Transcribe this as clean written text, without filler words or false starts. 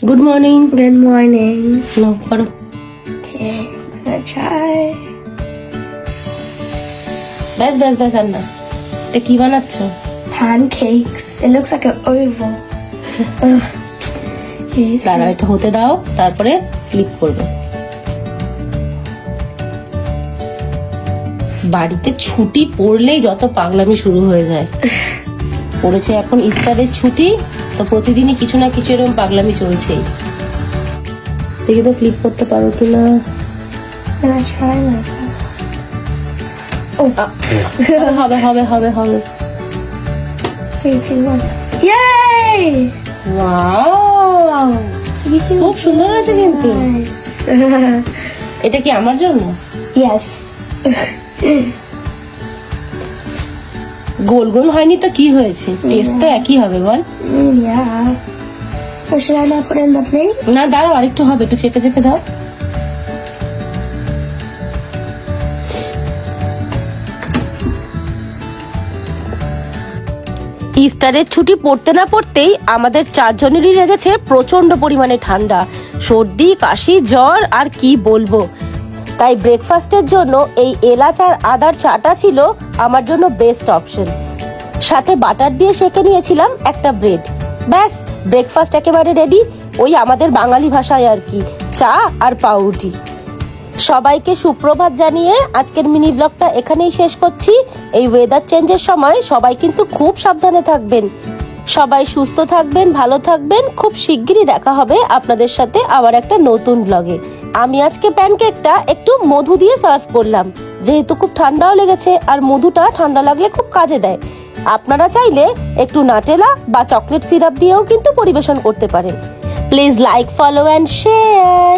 Good morning. Good morning. No, করো। Okay, I'm gonna try. ব্যাস আন্না। এটা কি বানাচ্ছ? Pancakes. It looks like an oval. Ugh. Okay, so দাঁড়াও, এটা হতে দাও, তারপরে ফ্লিপ করবে। বাড়িতে ছুটি পড়লেই যত পাগলামি শুরু হয়ে যায়। পড়েছে এখন ইস্টারের ছুটি, তো প্রতিদিনই কিছু না কিছু এরকম পাগলামি চলছেই। দেখি তো ফ্লিপ করতে পারো কিনা। I'm gonna try my best. Oh, হবে। 3, 2, 1. Yay! ওয়াও, খুব সুন্দর হয়েছে কিন্তু। Nice. এটা কি আমার জন্য? Yes. গোল গোল হয়নি তো কি হয়েছে, টেস্ট তো একই হবে বল। Yeah. So should I not put it in the plate? না দাঁড়াও, আরেকটু হবে, একটু চেপে দাও। ইস্টারের ছুটি পড়তে না পড়তেই আমাদের চারজনেরই লেগেছে প্রচন্ড পরিমাণে ঠান্ডা, সর্দি, কাশি, জ্বর, আর কি বলবো। তাই ব্রেকফাস্টের জন্য এই এলাচ আর আদার চাটা ছিল আমার জন্য বেস্ট অপশন। সাথে বাটার দিয়ে সেঁকে নিয়েছিলাম একটা ব্রেড। ব্যাস, ব্রেকফাস্ট একেবারে রেডি, ওই আমাদের বাঙালি ভাষায় আর কি, চা আর পাউরুটি। সবাইকে সুপ্রভাত জানিয়ে আজকের মিনি ব্লগটা এখানেই শেষ করছি। এই ওয়েদার চেঞ্জের সময় সবাই কিন্তু খুব সাবধানে থাকবেন। সবাই সুস্থ থাকবেন, ভালো থাকবেন। খুব শিগগিরই দেখা হবে আপনাদের সাথে আবার একটা নতুন ব্লগে। আমি আজকে প্যানকেকটা একটু মধু দিয়ে সার্ভ করলাম, যেহেতু খুব ঠান্ডাও লেগেছে, আর মধুটা ঠান্ডা লাগলে খুব কাজে দেয়। আপনারা চাইলে একটু নাটেলা বা চকলেট সিরাপ দিয়েও কিন্তু পরিবেশন করতে পারেন। Please like, follow and share.